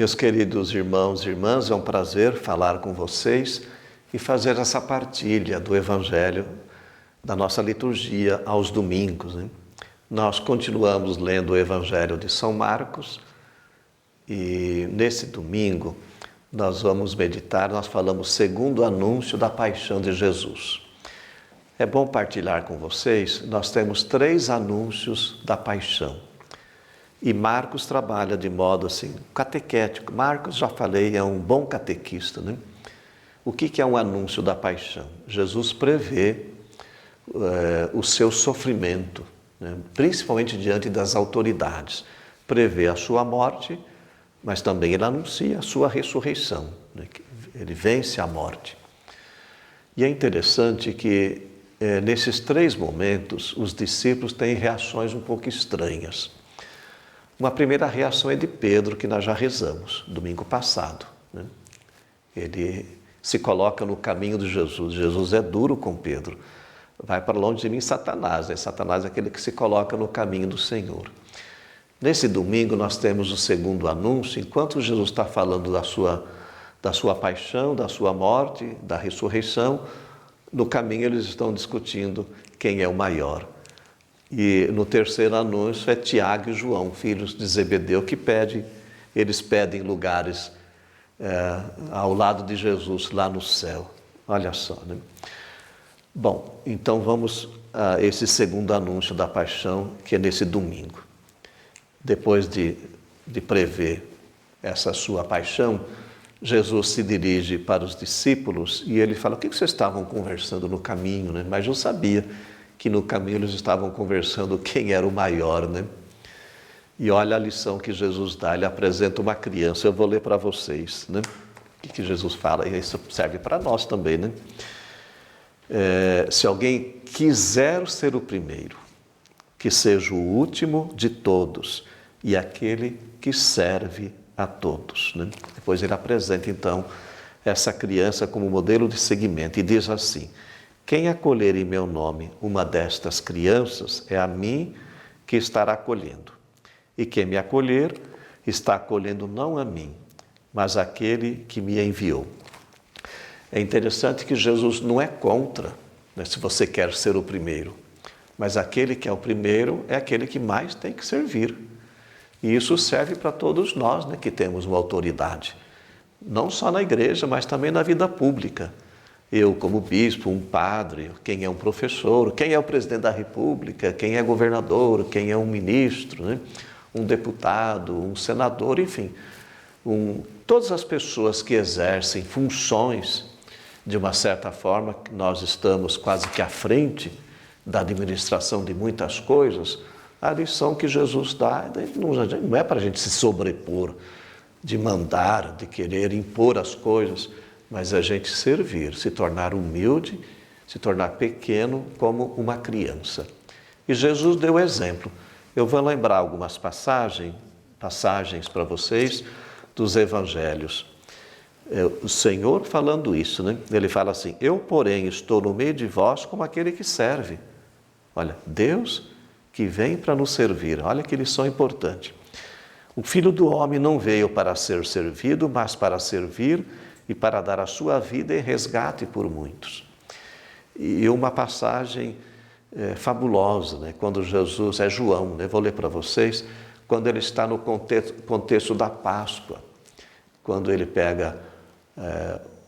Meus queridos irmãos e irmãs, é um prazer falar com vocês e fazer essa partilha do Evangelho da nossa liturgia aos domingos, né? Nós continuamos lendo o Evangelho de São Marcos e nesse domingo nós vamos meditar, nós falamos segundo anúncio da paixão de Jesus. É bom partilhar com vocês, nós temos 3 anúncios da paixão. E Marcos trabalha de modo assim, catequético. Marcos, já falei, é um bom catequista, né? O que é um anúncio da paixão? Jesus prevê o seu sofrimento, né? Principalmente diante das autoridades. Prevê a sua morte, mas também ele anuncia a sua ressurreição, né? Ele vence a morte. E é interessante que nesses 3 momentos os discípulos têm reações um pouco estranhas. Uma primeira reação é de Pedro, que nós já rezamos, domingo passado, né? Ele se coloca no caminho de Jesus. Jesus é duro com Pedro. Vai para longe de mim, Satanás, né? Satanás é aquele que se coloca no caminho do Senhor. Nesse domingo nós temos o segundo anúncio, enquanto Jesus está falando da sua paixão, da sua morte, da ressurreição, no caminho eles estão discutindo quem é o maior. E no terceiro anúncio é Tiago e João, filhos de Zebedeu, que eles pedem lugares ao lado de Jesus, lá no céu. Olha só, né? Bom, então vamos a esse segundo anúncio da paixão, que é nesse domingo. Depois de prever essa sua paixão, Jesus se dirige para os discípulos e ele fala: o que vocês estavam conversando no caminho, né? Mas eu sabia que no caminho eles estavam conversando quem era o maior, né? E olha a lição que Jesus dá, ele apresenta uma criança, eu vou ler para vocês, né? O que Jesus fala, e isso serve para nós também, né? Se alguém quiser ser o primeiro, que seja o último de todos e aquele que serve a todos, né? Depois ele apresenta então essa criança como modelo de seguimento e diz assim: quem acolher em meu nome uma destas crianças é a mim que estará acolhendo. E quem me acolher está acolhendo não a mim, mas aquele que me enviou. É interessante que Jesus não é contra, né, se você quer ser o primeiro, mas aquele que é o primeiro é aquele que mais tem que servir. E isso serve para todos nós, né, que temos uma autoridade, não só na igreja, mas também na vida pública. Eu, como bispo, um padre, quem é um professor, quem é o presidente da República, quem é governador, quem é um ministro, né? Um deputado, um senador, enfim. Todas as pessoas que exercem funções, de uma certa forma, nós estamos quase que à frente da administração de muitas coisas, a lição que Jesus dá não é para a gente se sobrepor, de mandar, de querer impor as coisas, mas a gente servir, se tornar humilde, se tornar pequeno como uma criança. E Jesus deu exemplo. Eu vou lembrar algumas passagens para vocês dos evangelhos. O Senhor falando isso, né? Ele fala assim: eu, porém, estou no meio de vós como aquele que serve. Olha, Deus que vem para nos servir. Olha que lição importante. O Filho do Homem não veio para ser servido, mas para servir e para dar a sua vida em resgate por muitos. E uma passagem fabulosa, né? Quando Jesus, é João, né? Vou ler para vocês, quando ele está no contexto da Páscoa, quando ele pega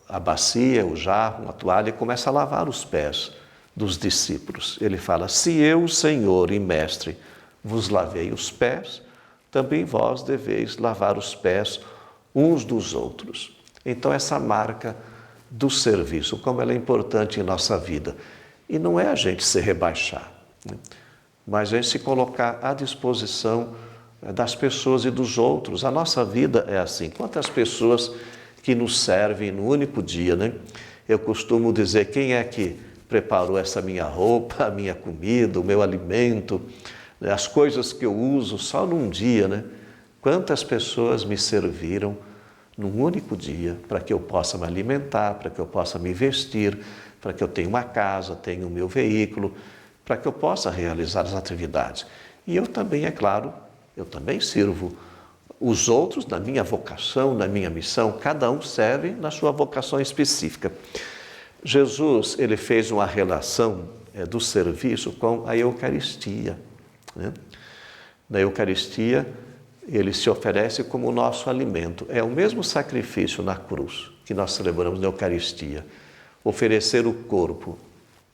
a bacia, o jarro, uma toalha e começa a lavar os pés dos discípulos. Ele fala: se eu, Senhor e Mestre, vos lavei os pés, também vós deveis lavar os pés uns dos outros. Então, essa marca do serviço, como ela é importante em nossa vida. E não é a gente se rebaixar, né? Mas a gente se colocar à disposição das pessoas e dos outros. A nossa vida é assim. Quantas pessoas que nos servem no único dia, né? Eu costumo dizer: quem é que preparou essa minha roupa, a minha comida, o meu alimento, as coisas que eu uso só num dia, né? Quantas pessoas me serviram num único dia, para que eu possa me alimentar, para que eu possa me vestir, para que eu tenha uma casa, tenha o meu veículo, para que eu possa realizar as atividades. E eu também, é claro, eu também sirvo Os outros, na minha vocação, na minha missão, cada um serve na sua vocação específica. Jesus, ele fez uma relação do serviço com a Eucaristia, né? Na Eucaristia, ele se oferece como o nosso alimento. É o mesmo sacrifício na cruz que nós celebramos na Eucaristia. Oferecer o corpo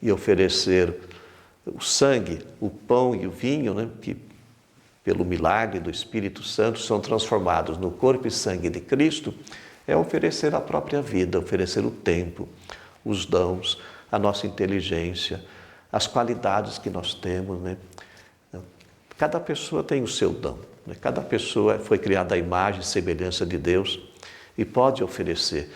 e oferecer o sangue, o pão e o vinho, né? Que pelo milagre do Espírito Santo são transformados no corpo e sangue de Cristo, é oferecer a própria vida, oferecer o tempo, os dons, a nossa inteligência, as qualidades que nós temos, né? Cada pessoa tem o seu dom, né? Cada pessoa foi criada à imagem e semelhança de Deus e pode oferecer.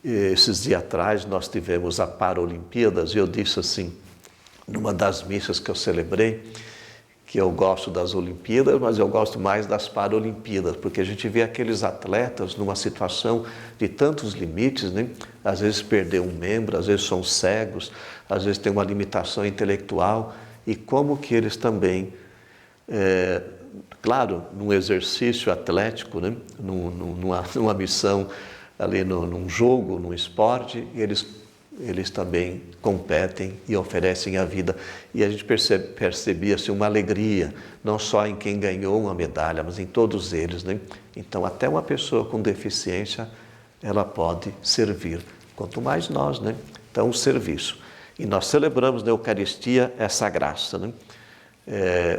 Esses dias atrás nós tivemos a Paralimpíadas e eu disse assim, numa das missas que eu celebrei, que eu gosto das Olimpíadas, mas eu gosto mais das Paralimpíadas, porque a gente vê aqueles atletas numa situação de tantos limites, né? Às vezes perder um membro, às vezes são cegos, às vezes têm uma limitação intelectual, e como que eles também, claro, num exercício atlético, né? numa missão ali num jogo, num esporte, eles também competem e oferecem a vida. E a gente percebia assim, uma alegria, não só em quem ganhou uma medalha, mas em todos eles, né? Então, até uma pessoa com deficiência, ela pode servir. Quanto mais nós, né? Então, o serviço. E nós celebramos na Eucaristia essa graça, né?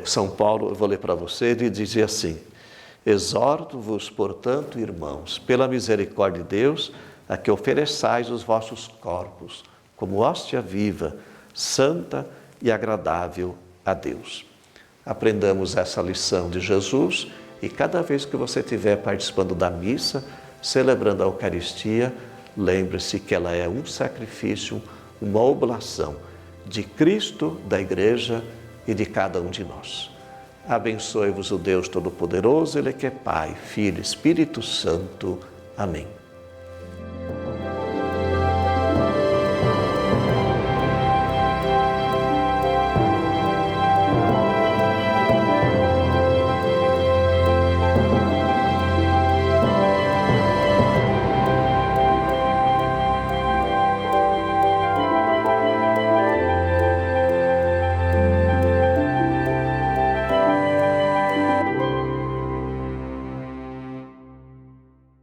São Paulo, eu vou ler para você, ele dizia assim, exorto-vos, portanto, irmãos, pela misericórdia de Deus, a que ofereçais os vossos corpos como hóstia viva, santa e agradável a Deus. Aprendamos essa lição de Jesus e cada vez que você estiver participando da missa, celebrando a Eucaristia, lembre-se que ela é um sacrifício, uma oblação de Cristo, da Igreja e de cada um de nós. Abençoe-vos o Deus Todo-Poderoso, Ele que é Pai, Filho e Espírito Santo. Amém.